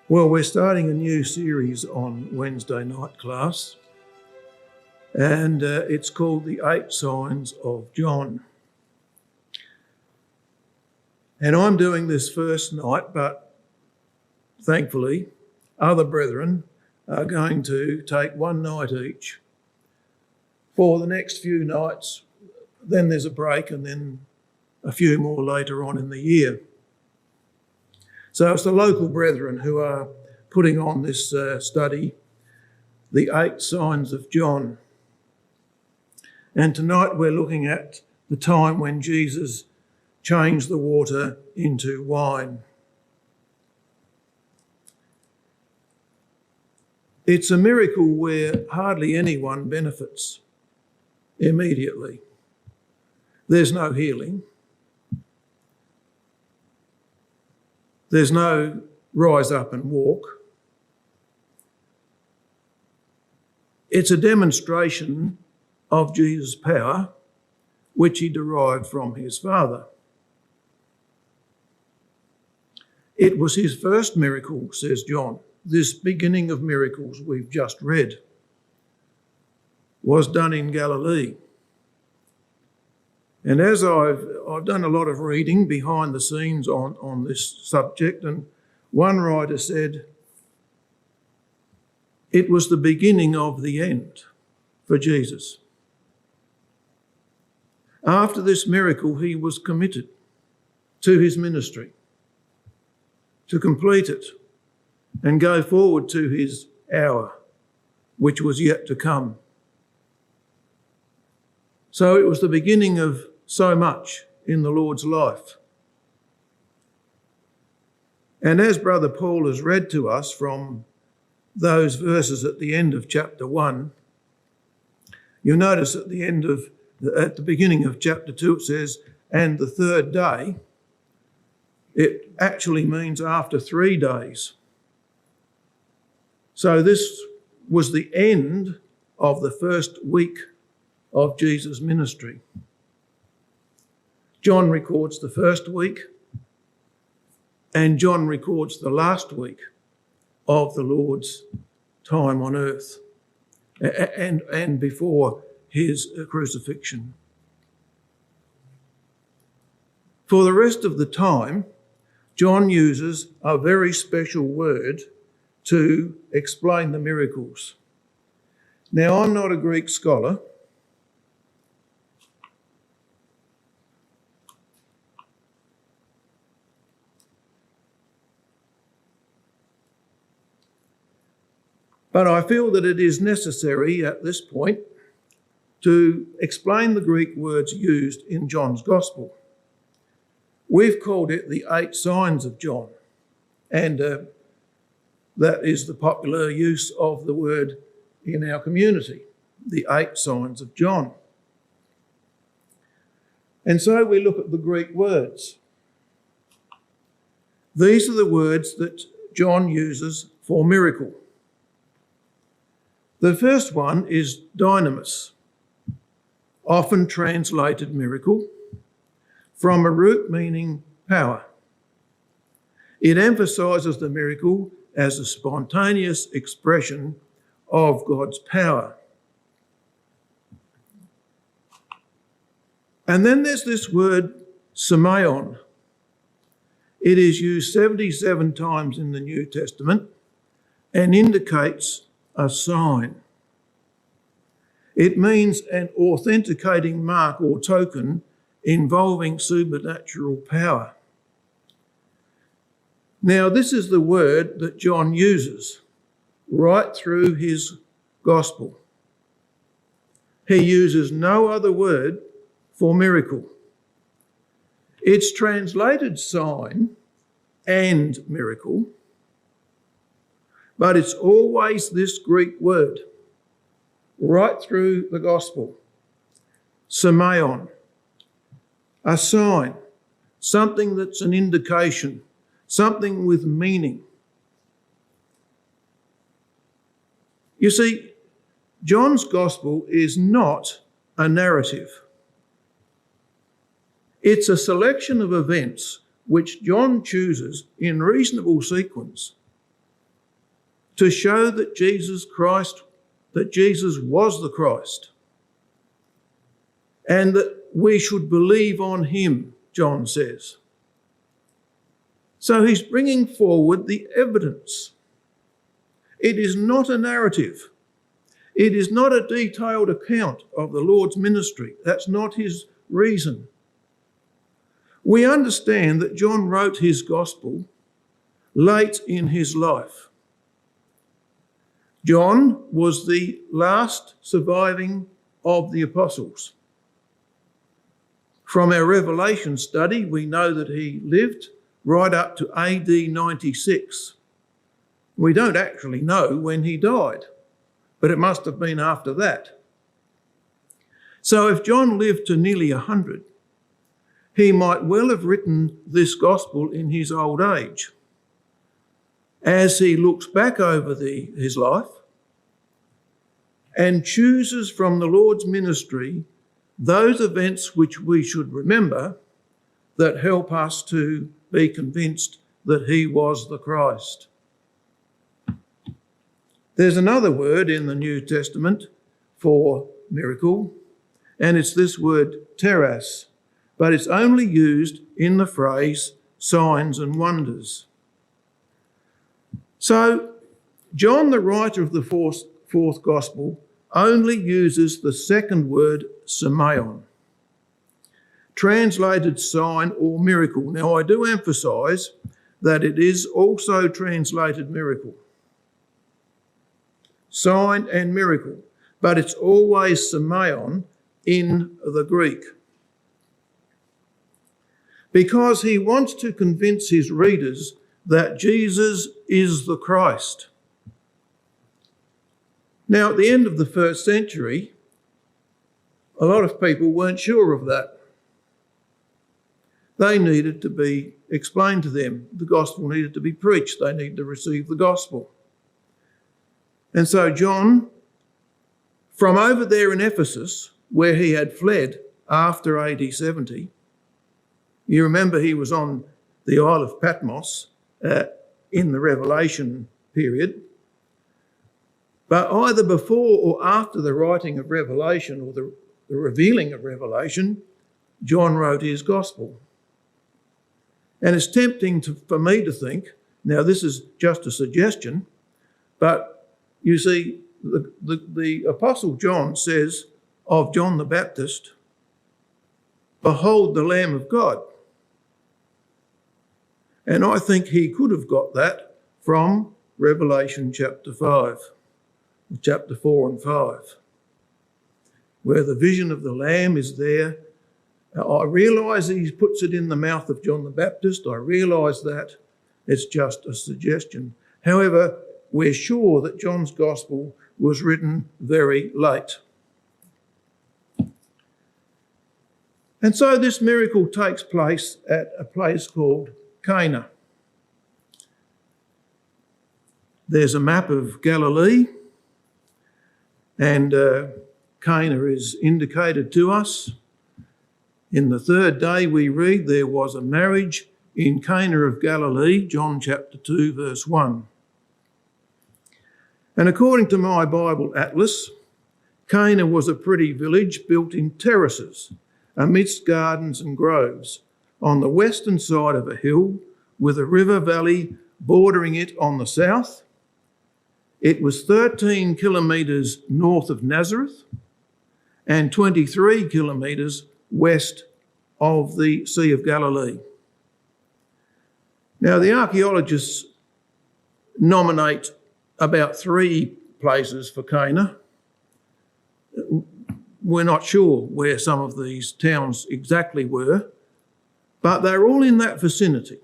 Well, we're starting a new series on Wednesday night class, and it's called The 8 Signs of John. And I'm doing this first night, but thankfully other brethren are going to take one night each for the next few nights. Then there's a break and then a few more later on in the year. So it's the local brethren who are putting on this study, The 8 Signs of John. And tonight we're looking at the time when Jesus changed the water into wine. It's a miracle where hardly anyone benefits immediately. There's no healing. There's no rise up and walk. It's a demonstration of Jesus' power, which he derived from his Father. It was his first miracle, says John. This beginning of miracles we've just read was done in Galilee. And as I've done a lot of reading behind the scenes on this subject, and one writer said it was the beginning of the end for Jesus. After this miracle, he was committed to his ministry, to complete it and go forward to his hour, which was yet to come. So it was the beginning of so much in the Lord's life. And as Brother Paul has read to us from those verses at the end of chapter 1, you'll notice at the beginning of chapter 2 it says, and the third day. It actually means after 3 days. So this was the end of the first week of Jesus' ministry. John records the first week, and John records the last week of the Lord's time on earth and before his crucifixion. For the rest of the time, John uses a very special word to explain the miracles. Now, I'm not a Greek scholar, but I feel that it is necessary at this point to explain the Greek words used in John's Gospel. We've called it the 8 Signs of John, and that is the popular use of the word in our community, the 8 Signs of John. And so we look at the Greek words. These are the words that John uses for miracle. The first one is dynamis, often translated miracle, from a root meaning power. It emphasises the miracle as a spontaneous expression of God's power. And then there's this word semeion. It is used 77 times in the New Testament and indicates a sign. It means an authenticating mark or token involving supernatural power. Now, this is the word that John uses right through his gospel. He uses no other word for miracle. It's translated sign and miracle, but it's always this Greek word right through the gospel. Semeion, a sign, something that's an indication, something with meaning. You see, John's gospel is not a narrative. It's a selection of events which John chooses in reasonable sequence to show that Jesus was the Christ, and that we should believe on him, John says. So he's bringing forward the evidence. It is not a narrative. It is not a detailed account of the Lord's ministry. That's not his reason. We understand that John wrote his gospel late in his life. John was the last surviving of the apostles. From our Revelation study, we know that he lived right up to AD 96. We don't actually know when he died, but it must have been after that. So if John lived to nearly 100, he might well have written this gospel in his old age. As he looks back over his life and chooses from the Lord's ministry those events which we should remember that help us to be convinced that he was the Christ. There's another word in the New Testament for miracle, and it's this word teras, but it's only used in the phrase signs and wonders. So John, the writer of the fourth gospel, only uses the second word, semeion, translated sign or miracle. Now, I do emphasise that it is also translated miracle, sign and miracle, but it's always semeion in the Greek, because he wants to convince his readers that Jesus is the Christ. Now, at the end of the first century, a lot of people weren't sure of that. They needed to be explained to them. The gospel needed to be preached. They needed to receive the gospel. And so John, from over there in Ephesus, where he had fled after AD 70, you remember he was on the Isle of Patmos in the Revelation period. But either before or after the writing of Revelation or the revealing of Revelation, John wrote his gospel. And it's tempting for me to think, now this is just a suggestion, but you see, the Apostle John says of John the Baptist, "Behold the Lamb of God." And I think he could have got that from Revelation chapter 5, chapter 4 and 5, where the vision of the Lamb is there. I realise he puts it in the mouth of John the Baptist. I realise that. It's just a suggestion. However, we're sure that John's gospel was written very late. And so this miracle takes place at a place called Cana. There's a map of Galilee, and Cana is indicated to us. In the third day we read there was a marriage in Cana of Galilee, John chapter 2, verse 1. And according to my Bible atlas, Cana was a pretty village built in terraces amidst gardens and groves on the western side of a hill with a river valley bordering it on the south. It was 13 kilometres north of Nazareth and 23 kilometres west of the Sea of Galilee. Now, the archaeologists nominate about 3 places for Cana. We're not sure where some of these towns exactly were, but they're all in that vicinity.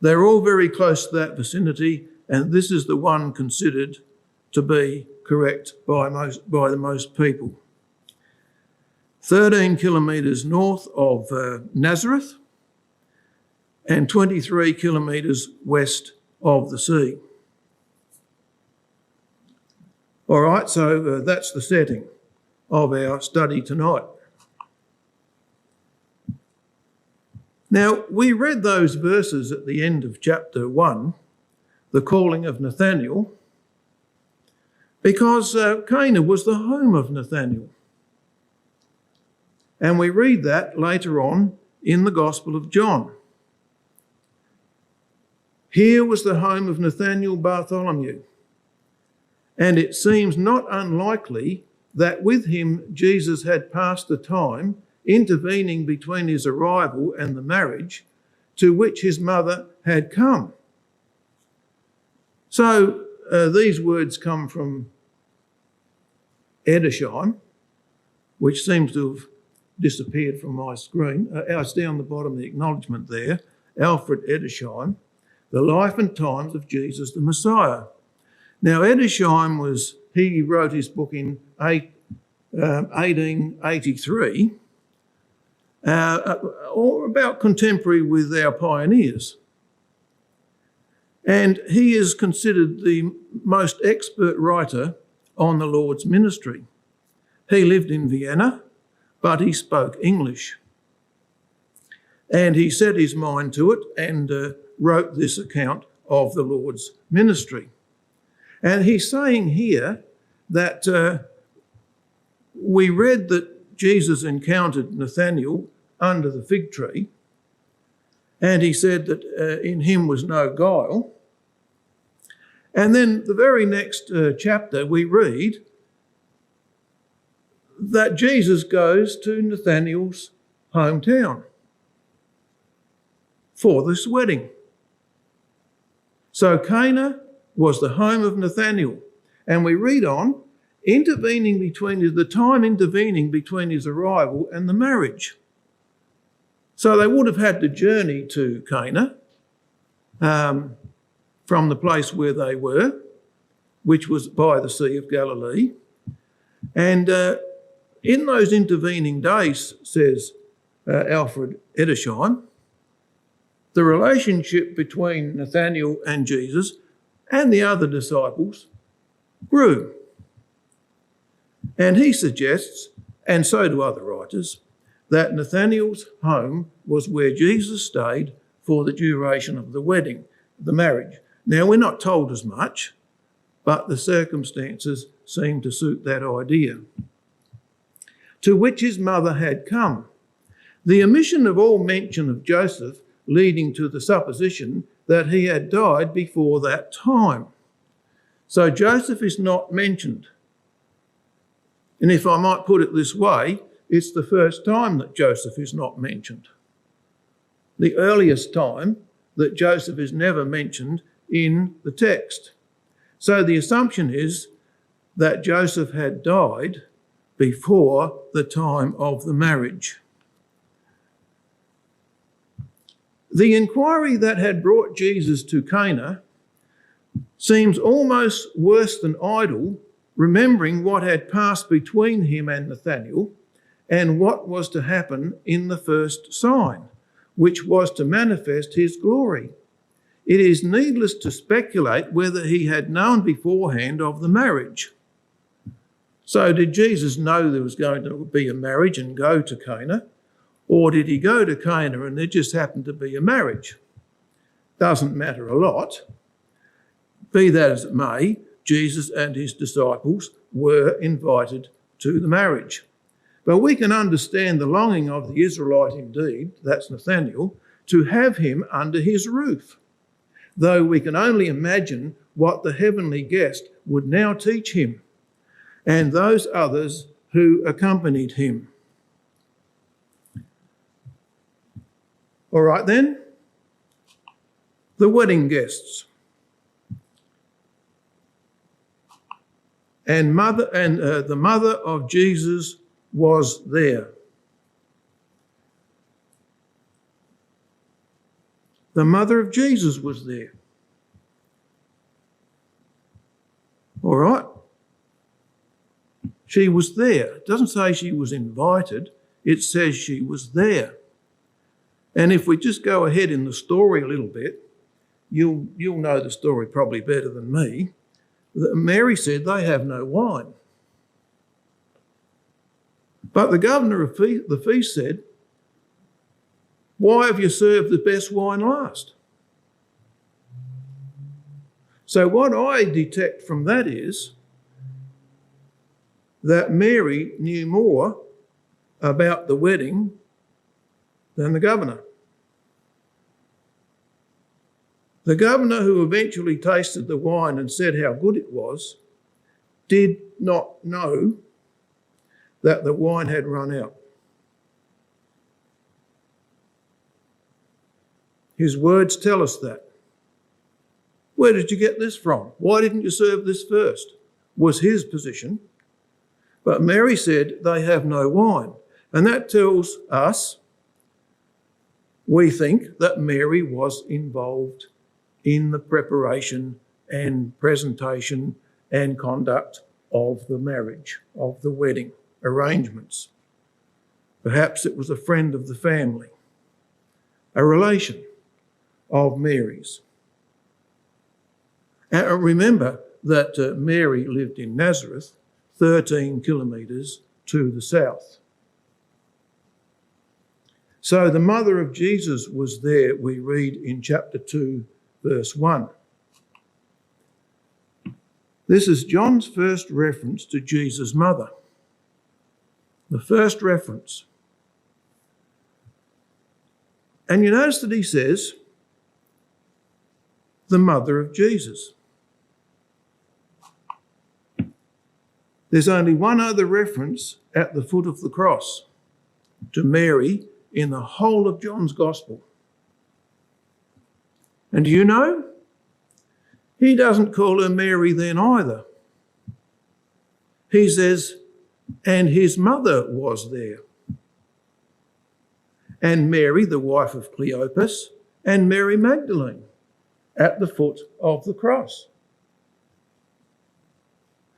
They're all very close to that vicinity, and this is the one considered to be correct by the most people. 13 kilometres north of Nazareth and 23 kilometres west of the sea. All right, so that's the setting of our study tonight. Now, we read those verses at the end of chapter 1 the calling of Nathanael, because Cana was the home of Nathanael. And we read that later on in the Gospel of John. Here was the home of Nathanael Bartholomew, and it seems not unlikely that with him Jesus had passed the time intervening between his arrival and the marriage to which his mother had come. So these words come from Edersheim, which seems to have disappeared from my screen. It's down the bottom of the acknowledgement there. Alfred Edersheim, The Life and Times of Jesus the Messiah. Now, Edersheim he wrote his book in 1883, or about contemporary with our pioneers. And he is considered the most expert writer on the Lord's ministry. He lived in Vienna, but he spoke English. And he set his mind to it and wrote this account of the Lord's ministry. And he's saying here that we read that Jesus encountered Nathanael under the fig tree, and he said that in him was no guile. And then the very next chapter we read that Jesus goes to Nathanael's hometown for this wedding. So Cana was the home of Nathanael. And we read on, intervening between his arrival and the marriage. So they would have had to journey to Cana from the place where they were, which was by the Sea of Galilee. And in those intervening days, says Alfred Edersheim, the relationship between Nathanael and Jesus and the other disciples grew. And he suggests, and so do other writers, that Nathanael's home was where Jesus stayed for the duration of the wedding, the marriage. Now, we're not told as much, but the circumstances seem to suit that idea. To which his mother had come. The omission of all mention of Joseph leading to the supposition that he had died before that time. So Joseph is not mentioned. And if I might put it this way, it's the first time that Joseph is not mentioned. The earliest time that Joseph is never mentioned in the text. So the assumption is that Joseph had died before the time of the marriage. The inquiry that had brought Jesus to Cana seems almost worse than idle, remembering what had passed between him and Nathanael and what was to happen in the first sign, which was to manifest his glory. It is needless to speculate whether he had known beforehand of the marriage. So did Jesus know there was going to be a marriage and go to Cana? Or did he go to Cana and there just happened to be a marriage? Doesn't matter a lot. Be that as it may, Jesus and his disciples were invited to the marriage. But we can understand the longing of the Israelite indeed, that's Nathanael, to have him under his roof, though we can only imagine what the heavenly guest would now teach him and those others who accompanied him. All right then, the wedding guests. And the mother of Jesus was there. The mother of Jesus was there. All right. She was there. It doesn't say she was invited. It says she was there. And if we just go ahead in the story a little bit, you'll know the story probably better than me. Mary said they have no wine. But the governor of the feast said, why have you served the best wine last? So what I detect from that is that Mary knew more about the wedding than the governor. The governor, who eventually tasted the wine and said how good it was, did not know that the wine had run out. His words tell us that. Where did you get this from? Why didn't you serve this first? Was his position. But Mary said, they have no wine. And that tells us, we think, that Mary was involved in the preparation and presentation and conduct of the marriage, of the wedding arrangements. Perhaps it was a friend of the family, a relation of Mary's. And remember that Mary lived in Nazareth, 13 kilometres to the south. So the mother of Jesus was there, we read in chapter 2, verse 1. This is John's first reference to Jesus' mother. The first reference. And you notice that he says, the mother of Jesus. There's only one other reference at the foot of the cross to Mary in the whole of John's Gospel. And do you know? He doesn't call her Mary then either. He says, and his mother was there. And Mary, the wife of Cleopas, and Mary Magdalene at the foot of the cross.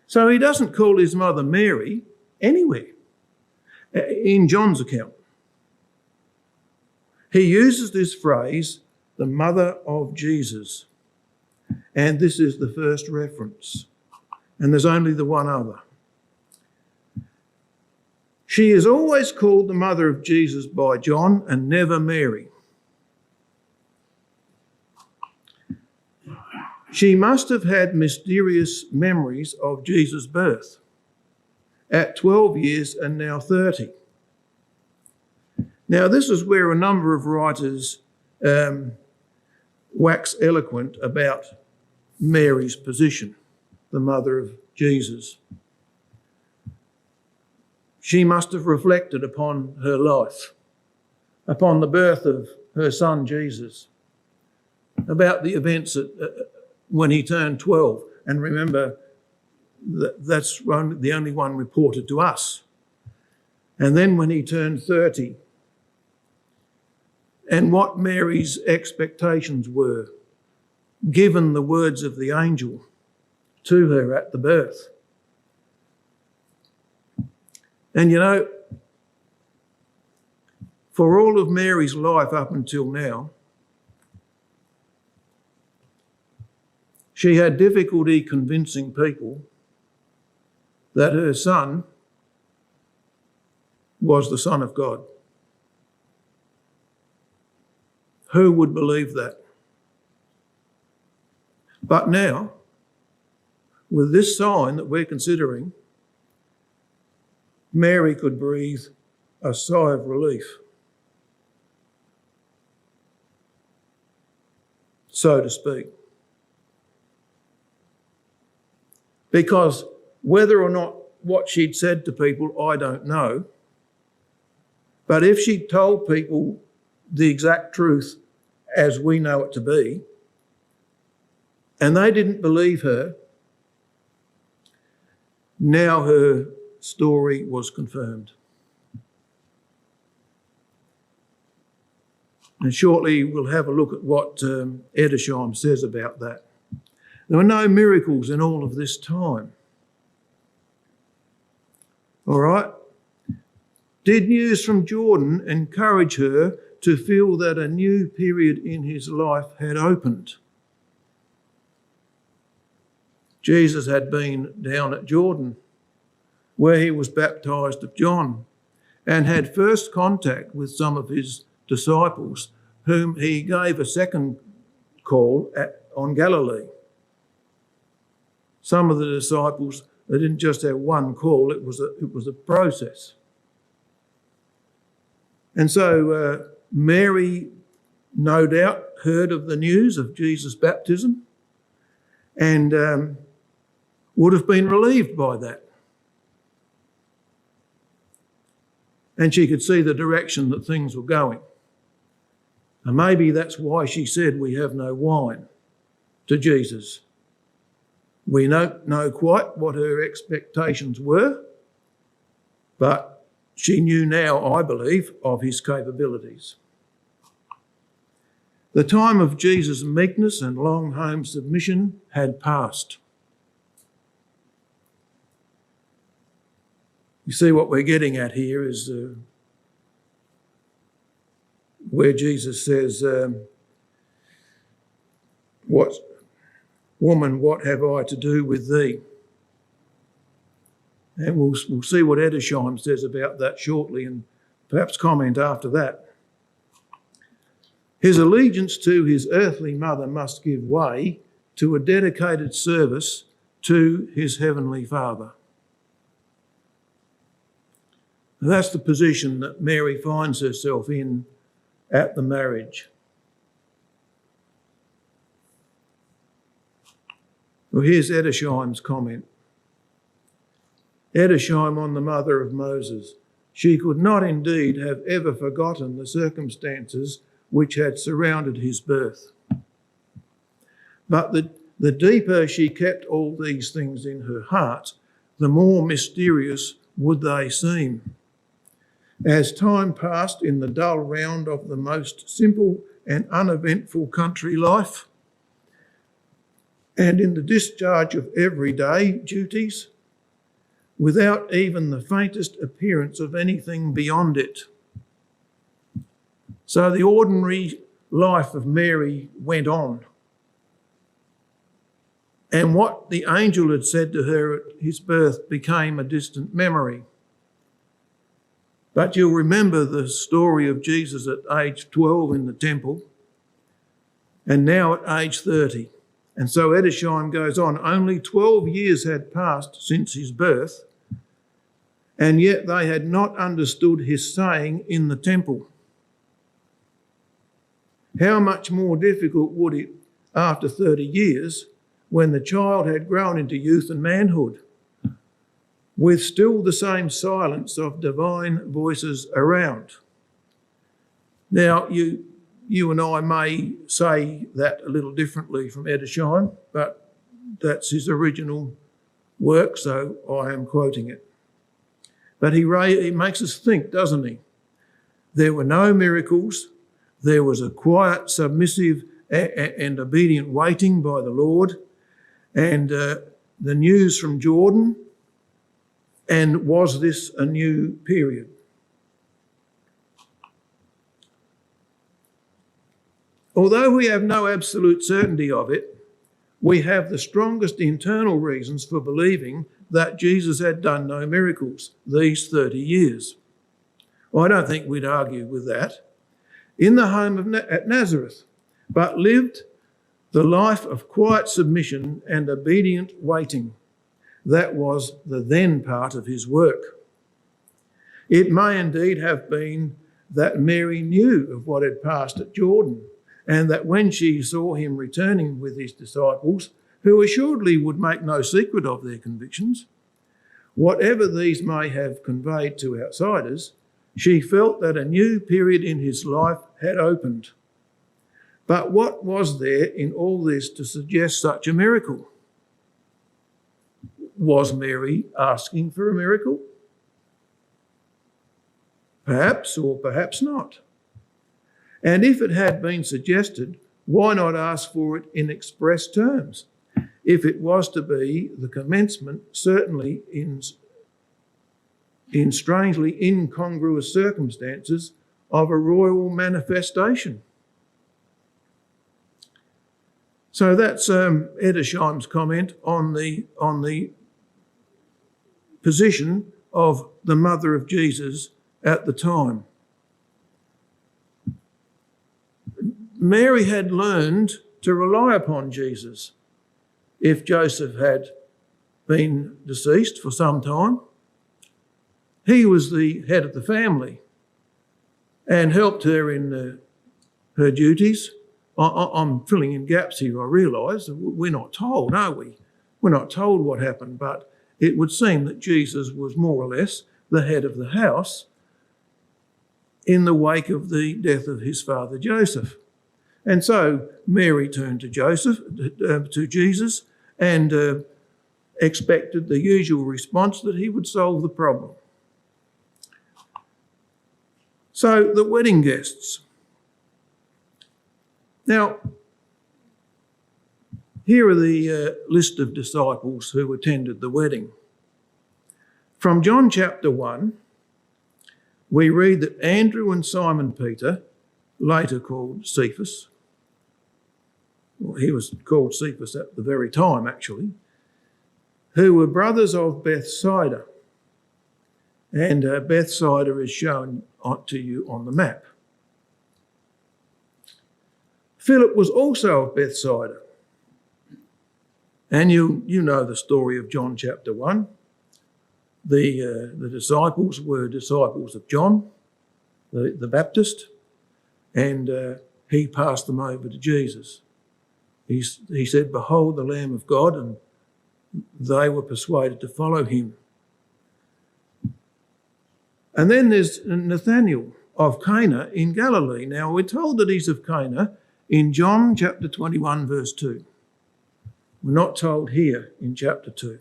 So he doesn't call his mother Mary anywhere in John's account. He uses this phrase, the mother of Jesus. And this is the first reference. And there's only the one other. She is always called the mother of Jesus by John and never Mary. She must have had mysterious memories of Jesus' birth at 12 years and now 30. Now, this is where a number of writers wax eloquent about Mary's position, the mother of Jesus. She must have reflected upon her life, upon the birth of her son Jesus, about the events when he turned 12. And remember, that's the only one reported to us. And then when he turned 30, and what Mary's expectations were, given the words of the angel to her at the birth. And you know, for all of Mary's life up until now, she had difficulty convincing people that her son was the Son of God. Who would believe that? But now, with this sign that we're considering, Mary could breathe a sigh of relief, so to speak. Because whether or not what she'd said to people, I don't know. But if she'd told people the exact truth as we know it to be, and they didn't believe her, now her story was confirmed. And shortly we'll have a look at what Edersheim says about that. There were no miracles in all of this time. All right? Did news from Jordan encourage her to feel that a new period in his life had opened? Jesus had been down at Jordan, where he was baptised of John, and had first contact with some of his disciples, whom he gave a second call on Galilee. some of the disciples, they didn't just have one call, it was a process. And so Mary, no doubt, heard of the news of Jesus' baptism and would have been relieved by that. And she could see the direction that things were going. And maybe that's why she said, "We have no wine," to Jesus. We don't know quite what her expectations were, but she knew now, I believe, of his capabilities. The time of Jesus' meekness and long home submission had passed. You see, what we're getting at here is where Jesus says, "Woman, what have I to do with thee?" And we'll see what Edersheim says about that shortly and perhaps comment after that. His allegiance to his earthly mother must give way to a dedicated service to his heavenly Father. And that's the position that Mary finds herself in at the marriage. Well, here's Edersheim's comment. Edersheim on the mother of Moses. She could not indeed have ever forgotten the circumstances which had surrounded his birth. But the deeper she kept all these things in her heart, the more mysterious would they seem. As time passed in the dull round of the most simple and uneventful country life, and in the discharge of everyday duties, without even the faintest appearance of anything beyond it. So the ordinary life of Mary went on. And what the angel had said to her at his birth became a distant memory. But you'll remember the story of Jesus at age 12 in the temple, and now at age 30. And so Edersheim goes on, only 12 years had passed since his birth, and yet they had not understood his saying in the temple. How much more difficult would it, after 30 years, when the child had grown into youth and manhood, with still the same silence of divine voices around? Now, you and I may say that a little differently from Edersheim, but that's his original work, so I am quoting it. But he makes us think, doesn't he? There were no miracles. There was a quiet, submissive and obedient waiting by the Lord, and the news from Jordan. And was this a new period? Although we have no absolute certainty of it, we have the strongest internal reasons for believing that Jesus had done no miracles these 30 years. Well, I don't think we'd argue with that. In the home at Nazareth, but lived the life of quiet submission and obedient waiting. That was the then part of his work. It may indeed have been that Mary knew of what had passed at Jordan, and that when she saw him returning with his disciples, who assuredly would make no secret of their convictions, whatever these may have conveyed to outsiders, she felt that a new period in his life had opened. But what was there in all this to suggest such a miracle? Was Mary asking for a miracle? Perhaps or perhaps not. And if it had been suggested, why not ask for it in express terms? If it was to be the commencement, certainly in strangely incongruous circumstances, of a royal manifestation. So that's Edersheim's comment on the position of the mother of Jesus at the time. Mary had learned to rely upon Jesus if Joseph had been deceased for some time. He was the head of the family and helped her in her duties. I'm filling in gaps here, I realise. We're not told, are we? We're not told what happened, but it would seem that Jesus was more or less the head of the house in the wake of the death of his father Joseph. And so Mary turned to Jesus, and expected the usual response that he would solve the problem. So the wedding guests. Now, here are the list of disciples who attended the wedding. From John chapter 1, we read that Andrew and Simon Peter, later called Cephas, well, he was called Cephas at the very time actually, who were brothers of Bethsaida. And Bethsaida is shown to you on the map. Philip was also of Bethsaida. And you know the story of John chapter 1. The disciples were disciples of John, the Baptist, and he passed them over to Jesus. He said, "Behold the Lamb of God," and they were persuaded to follow him. And then there's Nathanael of Cana in Galilee. Now, we're told that he's of Cana in John chapter 21, verse 2. We're not told here in chapter 2.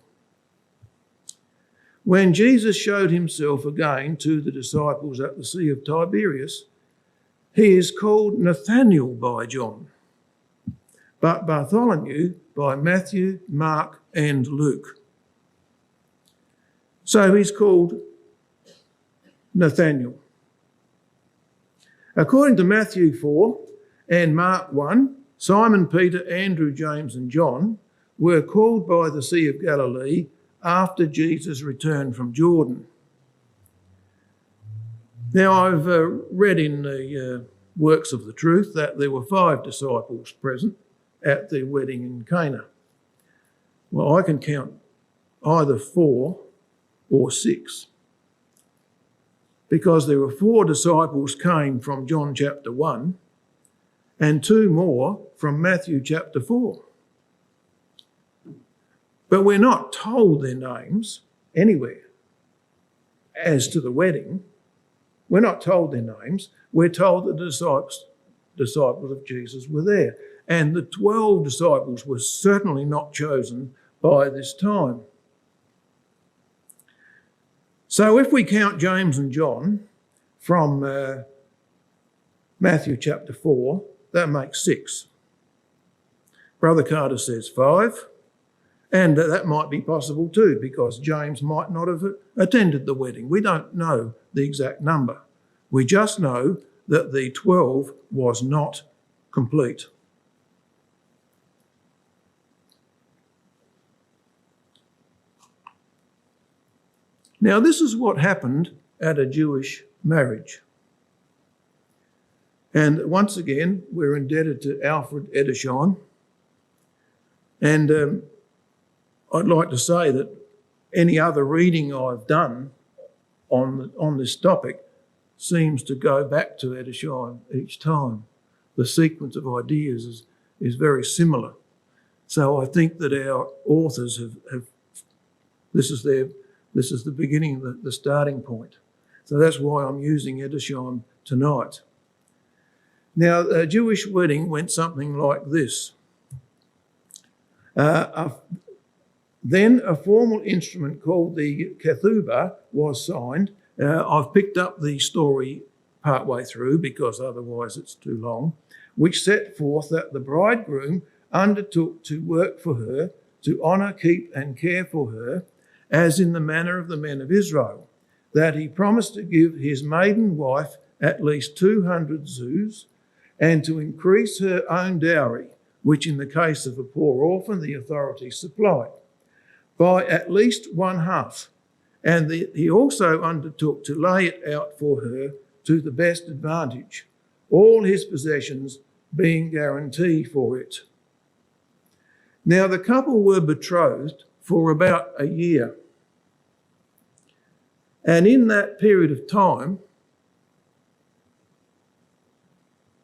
When Jesus showed himself again to the disciples at the Sea of Tiberias, he is called Nathanael by John, but Bartholomew by Matthew, Mark, and Luke. So he's called Nathanael. According to Matthew 4 and Mark 1, Simon, Peter, Andrew, James, and John were called by the Sea of Galilee after Jesus returned from Jordan. Now, I've read in the Works of the Truth that there were 5 disciples present at the wedding in Cana. Well, I can count either 4 or 6, because there were 4 disciples came from John chapter 1 and 2 more from Matthew chapter 4. But we're not told their names anywhere. As to the wedding, we're not told their names. We're told that the disciples of Jesus were there. And the 12 disciples were certainly not chosen by this time. So if we count James and John from Matthew chapter 4, that makes 6. Brother Carter says 5. And that might be possible too, because James might not have attended the wedding. We don't know the exact number. We just know that the 12 was not complete. Now, this is what happened at a Jewish marriage. And once again, we're indebted to Alfred Edersheim. And I'd like to say that any other reading I've done on this topic seems to go back to Edersheim each time. The sequence of ideas is very similar. So I think that our authors have this is the beginning, the starting point. So that's why I'm using Edersheim tonight. Now, a Jewish wedding went something like this. Then a formal instrument called the ketubah was signed. I've picked up the story partway through because otherwise it's too long, which set forth that the bridegroom undertook to work for her, to honour, keep and care for her, as in the manner of the men of Israel, that he promised to give his maiden wife at least 200 zuz, and to increase her own dowry, which in the case of a poor orphan the authorities supplied, by at least 1/2. And he also undertook to lay it out for her to the best advantage, all his possessions being guarantee for it. Now the couple were betrothed for about a year. And in that period of time,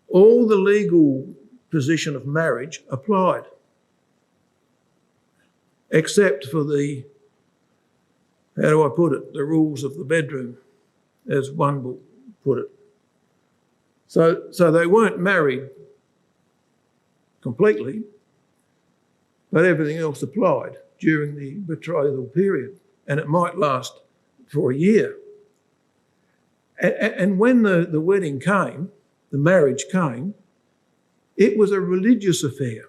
all the legal position of marriage applied, except for the, how do I put it, the rules of the bedroom, as one book put it. So they weren't married completely, but everything else applied during the betrothal period, and it might last for a year. And when the wedding came, the marriage came, it was a religious affair.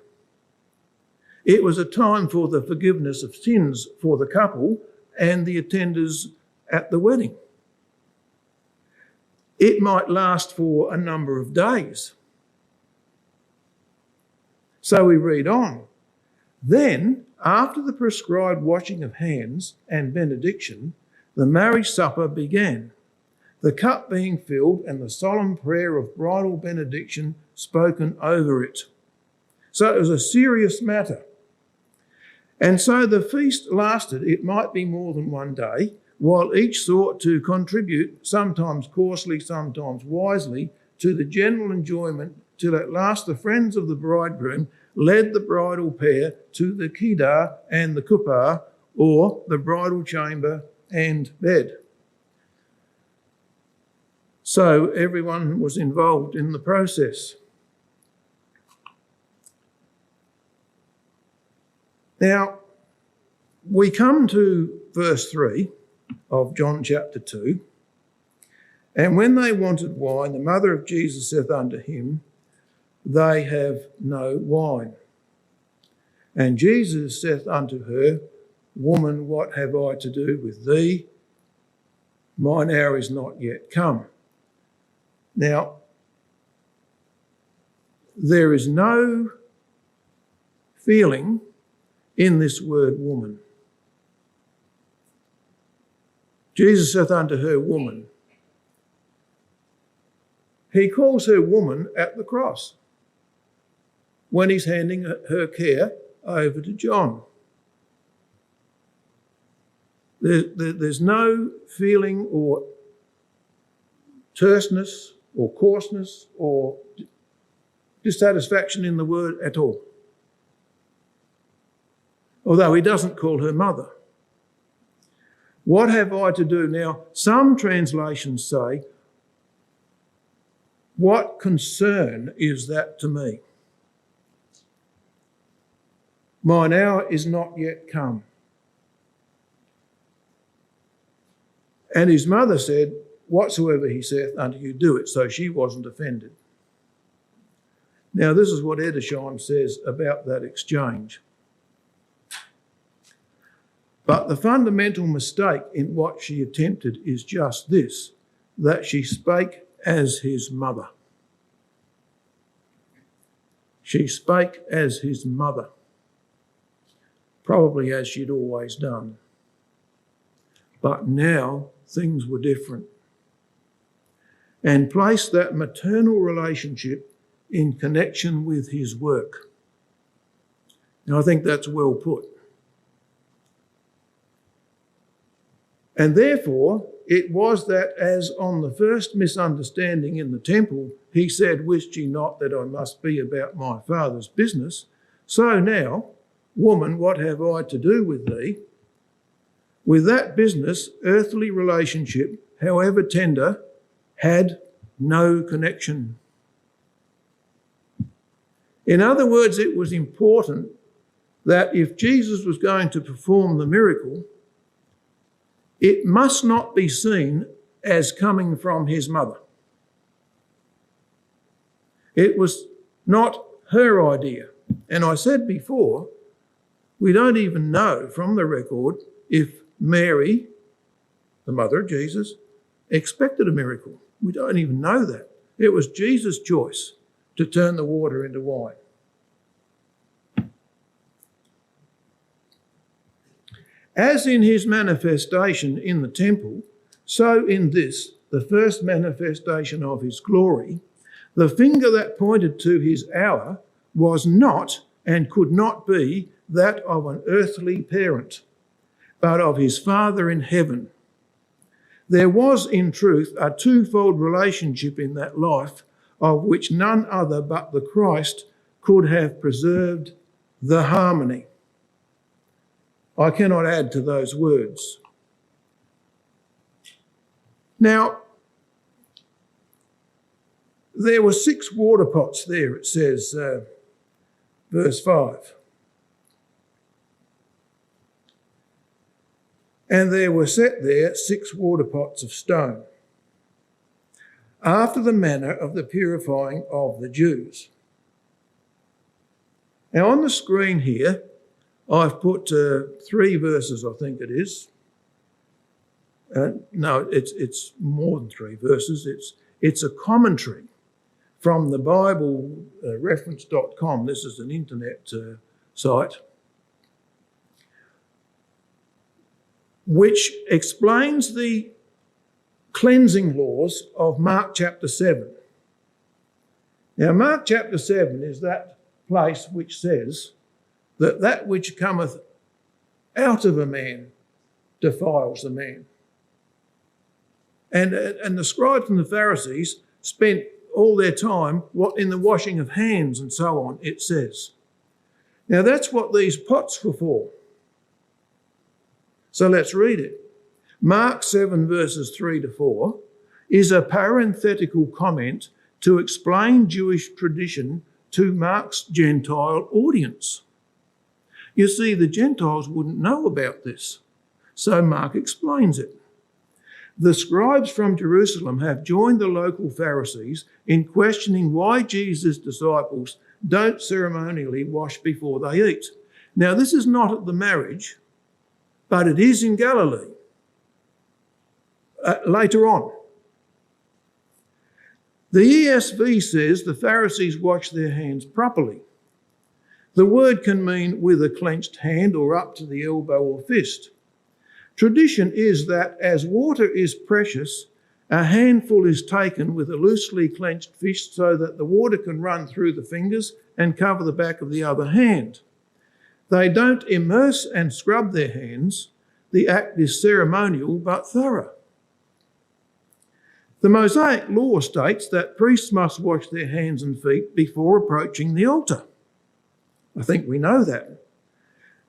It was a time for the forgiveness of sins for the couple and the attenders at the wedding. It might last for a number of days. So we read on. Then, after the prescribed washing of hands and benediction, the marriage supper began, the cup being filled and the solemn prayer of bridal benediction spoken over it. So it was a serious matter. And so the feast lasted, it might be more than one day, while each sought to contribute, sometimes coarsely, sometimes wisely, to the general enjoyment, till at last the friends of the bridegroom led the bridal pair to the kedar and the kupar, or the bridal chamber and bed. So everyone was involved in the process. Now, we come to verse 3 of John chapter 2. And when they wanted wine, the mother of Jesus saith unto him, They have no wine. And Jesus saith unto her, Woman, what have I to do with thee? Mine hour is not yet come. Now, there is no feeling in this word woman. Jesus saith unto her, Woman. He calls her woman at the cross when he's handing her care over to John. There's no feeling or terseness or coarseness or dissatisfaction in the word at all. Although he doesn't call her mother. What have I to do? Now, some translations say, what concern is that to me? Mine hour is not yet come. And his mother said, Whatsoever he saith unto you, do it. So she wasn't offended. Now, this is what Edersheim says about that exchange. But the fundamental mistake in what she attempted is just this, that she spake as his mother. She spake as his mother, probably as she'd always done. But now things were different, and placed that maternal relationship in connection with his work. Now, I think that's well put. And therefore, it was that as on the first misunderstanding in the temple, he said, Wist ye not that I must be about my Father's business? So now, woman, what have I to do with thee? With that business, earthly relationship, however tender, had no connection. In other words, it was important that if Jesus was going to perform the miracle, it must not be seen as coming from his mother. It was not her idea. And I said before, we don't even know from the record if Mary, the mother of Jesus, expected a miracle. We don't even know that. It was Jesus' choice to turn the water into wine. As in his manifestation in the temple, so in this, the first manifestation of his glory, the finger that pointed to his hour was not and could not be that of an earthly parent, but of his Father in heaven. There was, in truth, a twofold relationship in that life, of which none other but the Christ could have preserved the harmony. I cannot add to those words. Now, there were 6 water pots there, it says, verse 5. And there were set there 6 water pots of stone, after the manner of the purifying of the Jews. Now on the screen here, I've put 3 verses, I think it is. No, it's more than 3 verses. It's a commentary from the Bible reference.com. This is an internet site, which explains the cleansing laws of Mark chapter 7. Now, Mark chapter 7 is that place which says that that which cometh out of a man defiles the man. And the scribes and the Pharisees spent all their time in the washing of hands and so on, it says. Now, that's what these pots were for. So let's read it. Mark 7 verses 3 to 4 is a parenthetical comment to explain Jewish tradition to Mark's Gentile audience. You see, the Gentiles wouldn't know about this, so Mark explains it. The scribes from Jerusalem have joined the local Pharisees in questioning why Jesus' disciples don't ceremonially wash before they eat. Now, this is not at the marriage, but it is in Galilee later on. The ESV says the Pharisees wash their hands properly. The word can mean with a clenched hand or up to the elbow or fist. Tradition is that as water is precious, a handful is taken with a loosely clenched fist so that the water can run through the fingers and cover the back of the other hand. They don't immerse and scrub their hands. The act is ceremonial but thorough. The Mosaic law states that priests must wash their hands and feet before approaching the altar. I think we know that.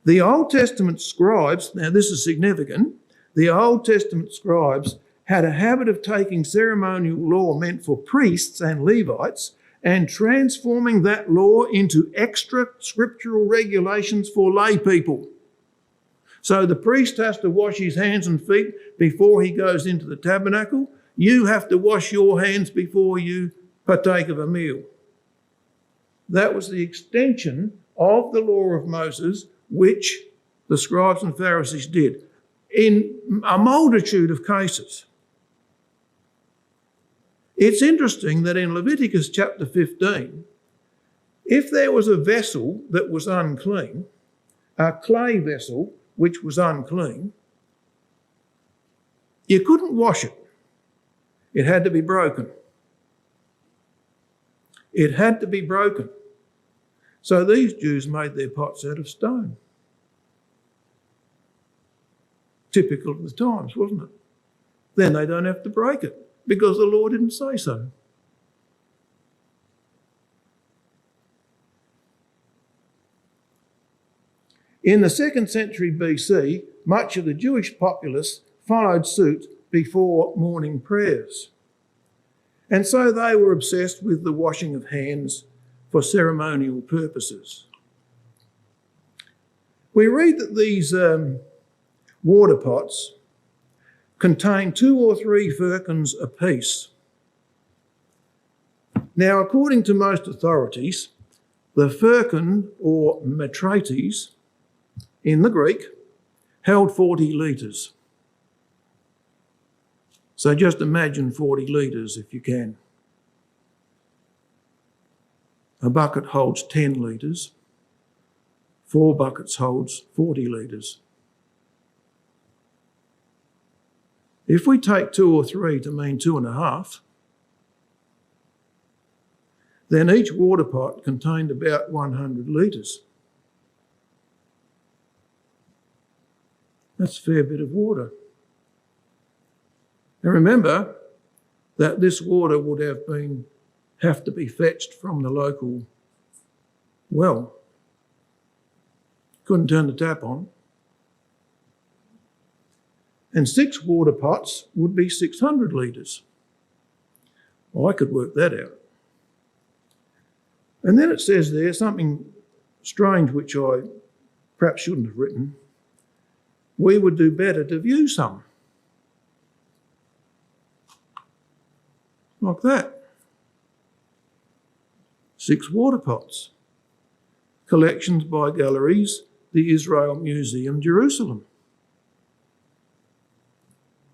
The Old Testament scribes, now this is significant, the Old Testament scribes had a habit of taking ceremonial law meant for priests and Levites and transforming that law into extra scriptural regulations for lay people. So the priest has to wash his hands and feet before he goes into the tabernacle. You have to wash your hands before you partake of a meal. That was the extension of the law of Moses, which the scribes and Pharisees did in a multitude of cases. It's interesting that in Leviticus chapter 15, if there was a vessel that was unclean, a clay vessel which was unclean, you couldn't wash it. It had to be broken. It had to be broken. So these Jews made their pots out of stone. Typical of the times, wasn't it? Then they don't have to break it because the Lord didn't say so. In the 2nd century BC, much of the Jewish populace followed suit before morning prayers. And so they were obsessed with the washing of hands for ceremonial purposes. We read that these water pots contain 2 or 3 firkins apiece. Now, according to most authorities, the firkin or metrates in the Greek held 40 litres. So just imagine 40 litres if you can. A bucket holds 10 litres. 4 buckets holds 40 litres. If we take 2 or 3 to mean 2.5, then each water pot contained about 100 litres. That's a fair bit of water. And remember that this water would have to be fetched from the local well. Couldn't turn the tap on. And 6 water pots would be 600 litres. Well, I could work that out. And then it says there something strange which I perhaps shouldn't have written. We would do better to view some. Like that. 6 water pots. Collections by Galleries, the Israel Museum, Jerusalem.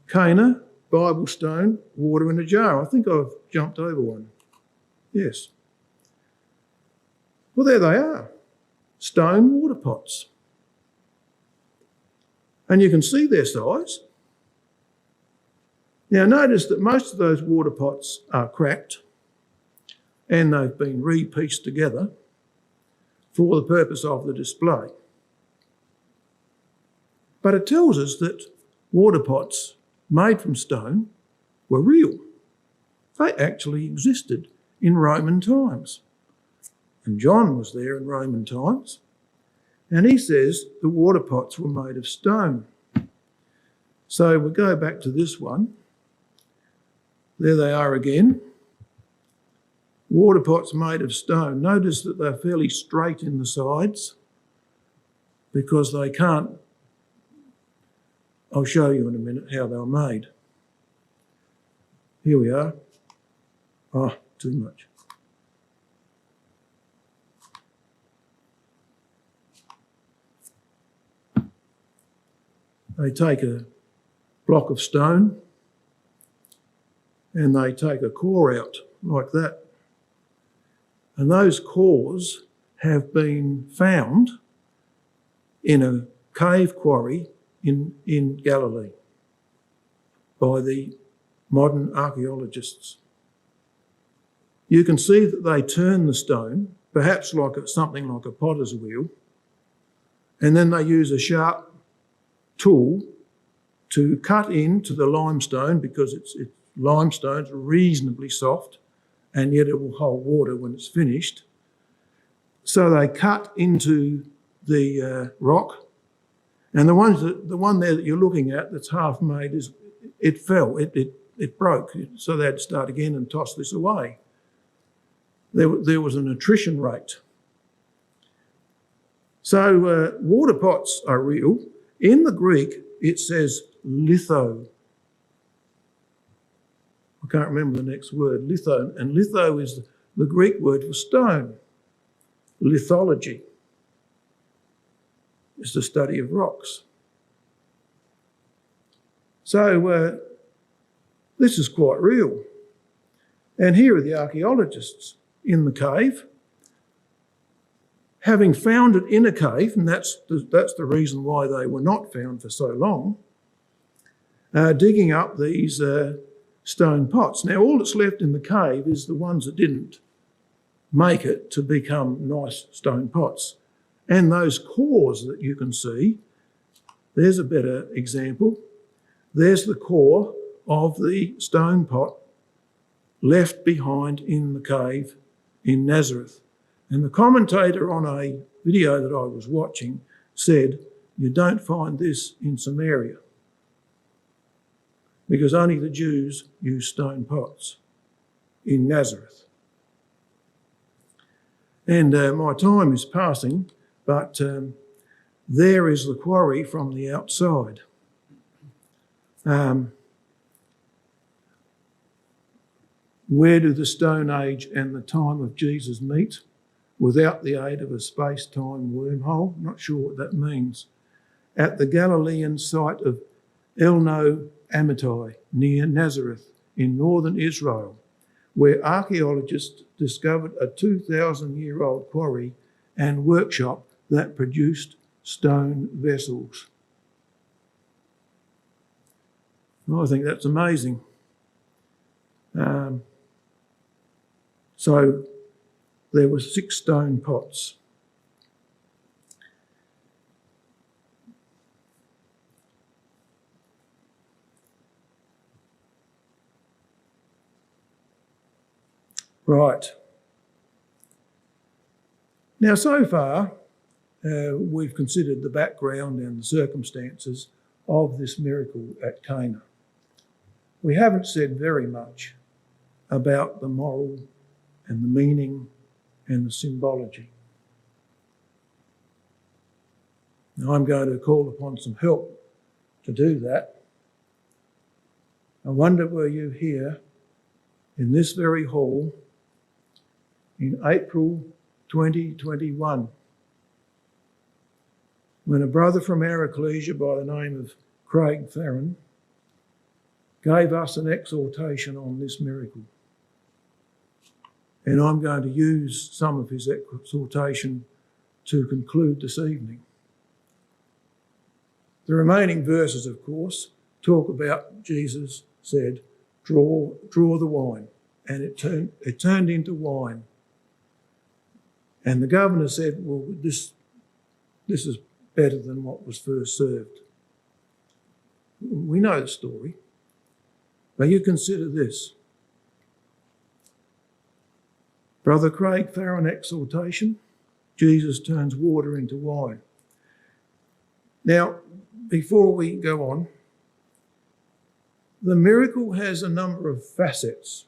Cana, Bible stone, water in a jar. I think I've jumped over one. Yes. Well, there they are. Stone water pots. And you can see their size. Now notice that most of those water pots are cracked and they've been re-pieced together for the purpose of the display. But it tells us that water pots made from stone were real. They actually existed in Roman times. And John was there in Roman times, and he says the water pots were made of stone. So we go back to this one. There they are again. Water pots made of stone. Notice that they're fairly straight in the sides because they can't. I'll show you in a minute how they were made. Here we are. Oh, too much. They take a block of stone and they take a core out like that. And those cores have been found in a cave quarry in Galilee by the modern archaeologists. You can see that they turn the stone, perhaps like something like a potter's wheel, and then they use a sharp tool to cut into the limestone because limestone's reasonably soft and yet it will hold water when it's finished. So they cut into the rock, and the one there that you're looking at that's half made it fell, it broke, so they had to start again and toss this away. There was an attrition rate. So water pots are real. In the Greek, it says litho. I can't remember the next word, litho. And litho is the Greek word for stone. Lithology is the study of rocks. So this is quite real. And here are the archaeologists in the cave, having found it in a cave, and that's the reason why they were not found for so long, digging up these stone pots. Now, all that's left in the cave is the ones that didn't make it to become nice stone pots. And those cores that you can see, there's a better example. There's the core of the stone pot left behind in the cave in Nazareth. And the commentator on a video that I was watching said, you don't find this in Samaria because only the Jews use stone pots in Nazareth. And my time is passing, but there is the quarry from the outside. Where do the Stone Age and the time of Jesus meet? Without the aid of a space-time wormhole. Not sure what that means. At the Galilean site of Elno Amittai, near Nazareth, in northern Israel, where archaeologists discovered a 2,000-year-old quarry and workshop that produced stone vessels. Well, I think that's amazing. So there were 6 stone pots. Right. Now, so far, we've considered the background and the circumstances of this miracle at Cana. We haven't said very much about the moral and the meaning and the symbology. Now, I'm going to call upon some help to do that. I wonder, were you here in this very hall in April 2021 when a brother from our ecclesia by the name of Craig Farron gave us an exhortation on this miracle? And I'm going to use some of his exhortation to conclude this evening. The remaining verses, of course, talk about Jesus said, draw the wine. And it turned into wine. And the governor said, well, this is better than what was first served. We know the story. But you consider this. Brother Craig Farron exhortation, Jesus turns water into wine. Now, before we go on, the miracle has a number of facets.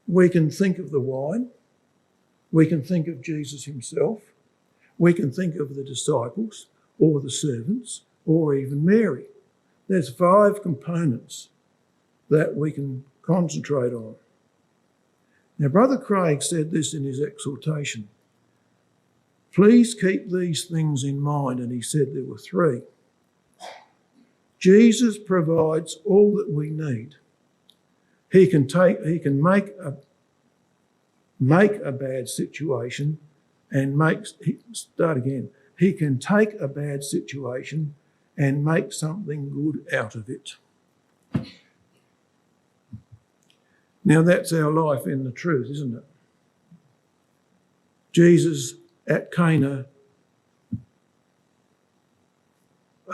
We can think of the wine. We can think of Jesus himself. We can think of the disciples or the servants or even Mary. There's 5 components that we can concentrate on. Now, Brother Craig said this in his exhortation. Please keep these things in mind, and he said there were 3. Jesus provides all that we need. He can make a bad situation and He can take a bad situation and make something good out of it. Now that's our life in the truth, isn't it? Jesus at Cana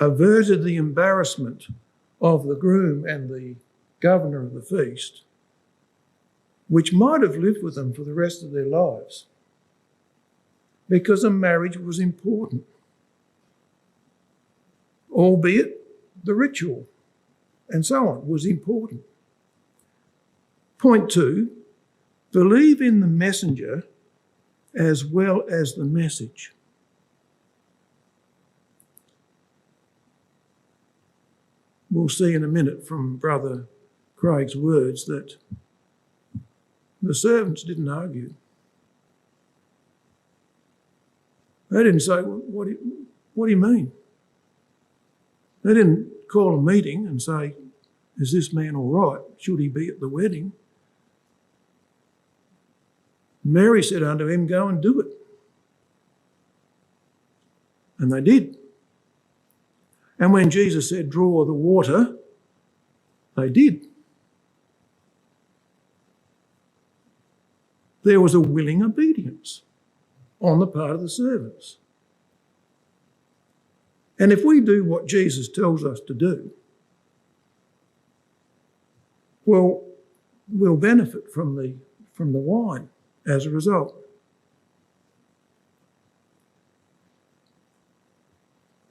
averted the embarrassment of the groom and the governor of the feast, which might have lived with them for the rest of their lives, because a marriage was important, albeit the ritual and so on was important. Point 2, believe in the messenger as well as the message. We'll see in a minute from Brother Craig's words that the servants didn't argue. They didn't say, what do you mean? They didn't call a meeting and say, is this man all right? Should he be at the wedding? Mary said unto him, go and do it. And they did. And when Jesus said, draw the water, they did. There was a willing obedience on the part of the servants. And if we do what Jesus tells us to do, well, we'll benefit from the wine as a result.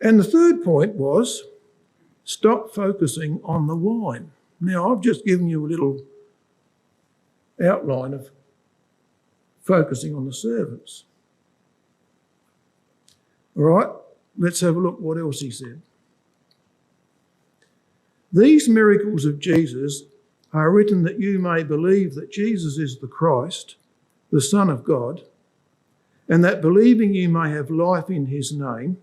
And the third point was, stop focusing on the wine. Now, I've just given you a little outline of focusing on the servants. All right, let's have a look what else he said. These miracles of Jesus are written that you may believe that Jesus is the Christ, the Son of God, and that believing you may have life in his name,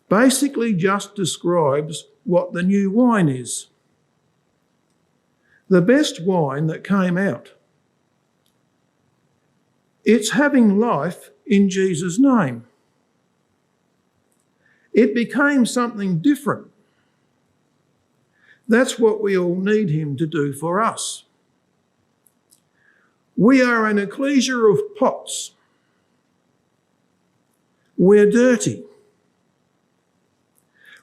basically just describes what the new wine is. The best wine that came out. It's having life in Jesus' name. It became something different. That's what we all need him to do for us. We are an ecclesia of pots. We're dirty.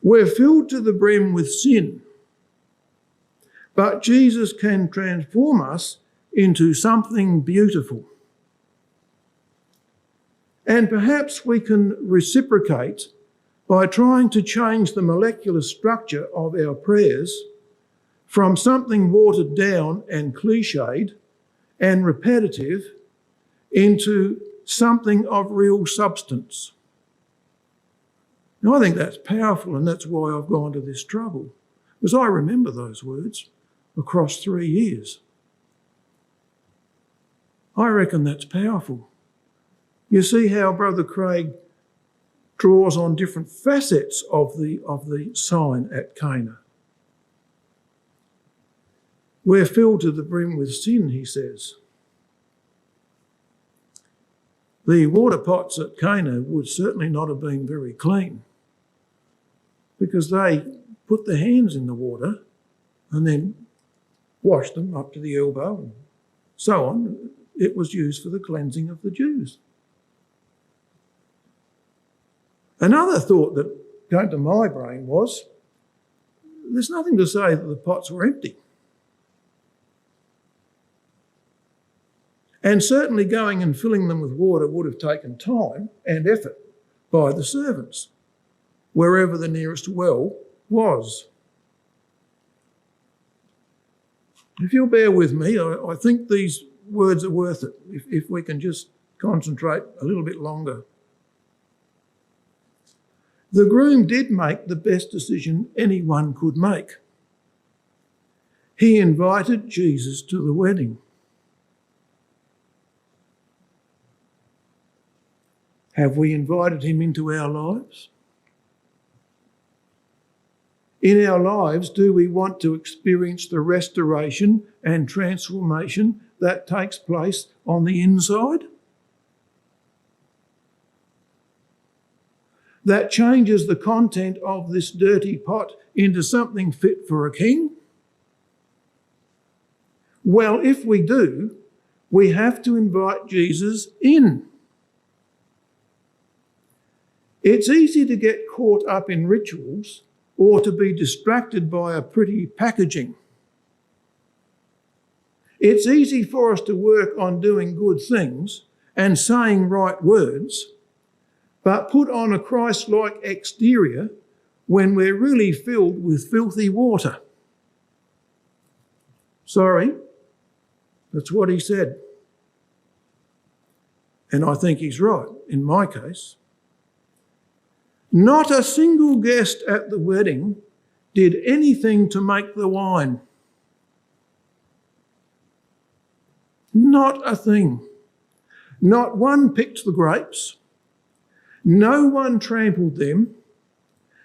We're filled to the brim with sin. But Jesus can transform us into something beautiful. And perhaps we can reciprocate by trying to change the molecular structure of our prayers from something watered down and cliched and repetitive into something of real substance. Now, I think that's powerful, and that's why I've gone to this trouble, because I remember those words across 3 years. I reckon that's powerful. You see how Brother Craig draws on different facets of the sign at Cana. We're filled to the brim with sin, he says. The water pots at Cana would certainly not have been very clean, because they put their hands in the water and then washed them up to the elbow and so on. It was used for the cleansing of the Jews. Another thought that came to my brain was, there's nothing to say that the pots were empty. And certainly going and filling them with water would have taken time and effort by the servants, wherever the nearest well was. If you'll bear with me, I think these words are worth it, if we can just concentrate a little bit longer. The groom did make the best decision anyone could make. He invited Jesus to the wedding. Have we invited him into our lives? In our lives, do we want to experience the restoration and transformation that takes place on the inside? That changes the content of this dirty pot into something fit for a king? Well, if we do, we have to invite Jesus in. It's easy to get caught up in rituals or to be distracted by a pretty packaging. It's easy for us to work on doing good things and saying right words, but put on a Christ-like exterior when we're really filled with filthy water. Sorry, that's what he said. And I think he's right, in my case. Not a single guest at the wedding did anything to make the wine. Not a thing. Not one picked the grapes. No one trampled them.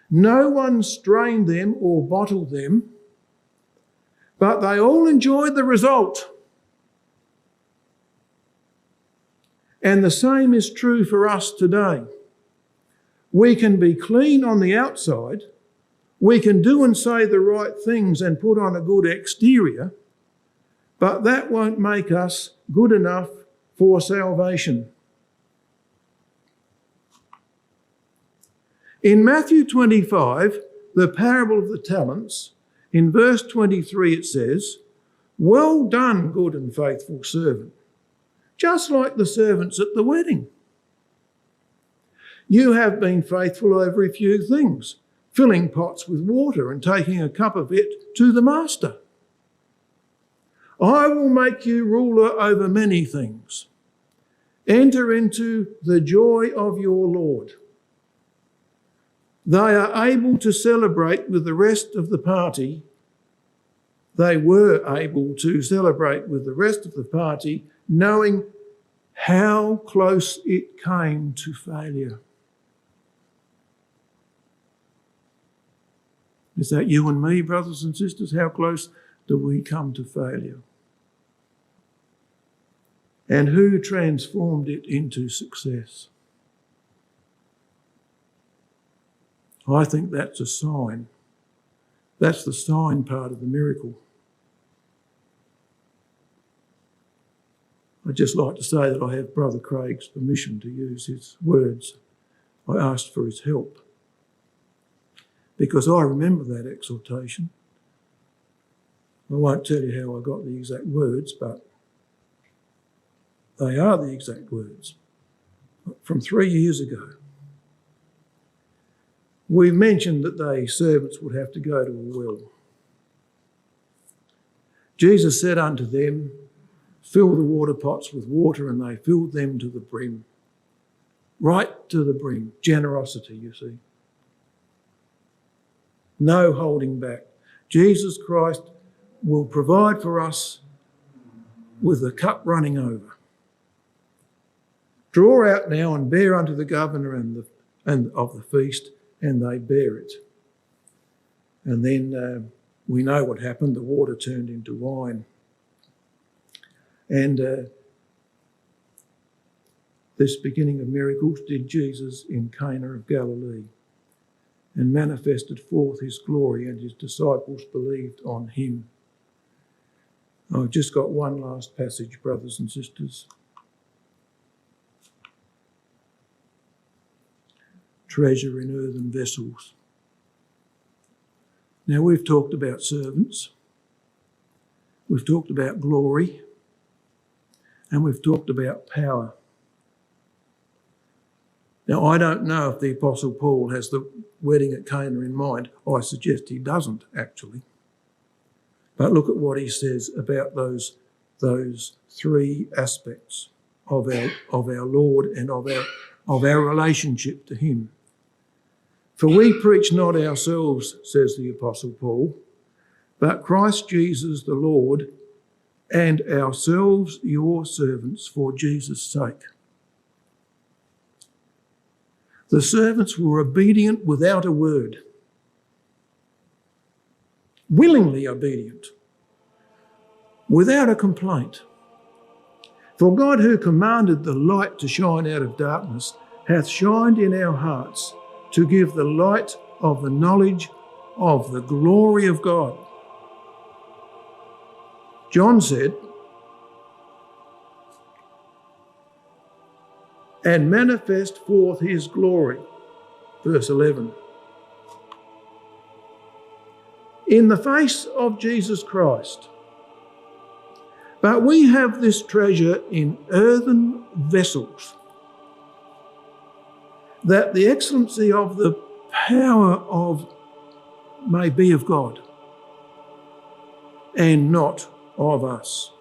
No one strained them or bottled them. But they all enjoyed the result. And the same is true for us today. We can be clean on the outside, we can do and say the right things and put on a good exterior, but that won't make us good enough for salvation. In Matthew 25, the parable of the talents, in verse 23 it says, "Well done, good and faithful servant," just like the servants at the wedding. You have been faithful over a few things, filling pots with water and taking a cup of it to the master. I will make you ruler over many things. Enter into the joy of your Lord. They are able to celebrate with the rest of the party. They were able to celebrate with the rest of the party, knowing how close it came to failure. Is that you and me, brothers and sisters? How close do we come to failure? And who transformed it into success? I think that's a sign. That's the sign part of the miracle. I'd just like to say that I have Brother Craig's permission to use his words. I asked for his help, because I remember that exhortation. I won't tell you how I got the exact words, but they are the exact words from 3 years ago. We mentioned that the servants would have to go to a well. Jesus said unto them, fill the water pots with water, and they filled them to the brim. Right to the brim. Generosity, you see. No holding back. Jesus Christ will provide for us with the cup running over. Draw out now and bear unto the governor and of the feast, and they bear it. And then we know what happened. The water turned into wine. And this beginning of miracles did Jesus in Cana of Galilee, and manifested forth his glory, and his disciples believed on him. I've just got one last passage, brothers and sisters. Treasure in earthen vessels. Now, we've talked about servants, we've talked about glory, and we've talked about power. Now, I don't know if the Apostle Paul has the wedding at Cana in mind. I suggest he doesn't, actually. But look at what he says about those three aspects of our Lord and of our relationship to him. For we preach not ourselves, says the Apostle Paul, but Christ Jesus the Lord, and ourselves your servants for Jesus' sake. The servants were obedient without a word, willingly obedient, without a complaint. For God, who commanded the light to shine out of darkness, hath shined in our hearts to give the light of the knowledge of the glory of God. John said, and manifest forth his glory, verse 11. In the face of Jesus Christ. But we have this treasure in earthen vessels, that the excellency of the power of may be of God, and not of us.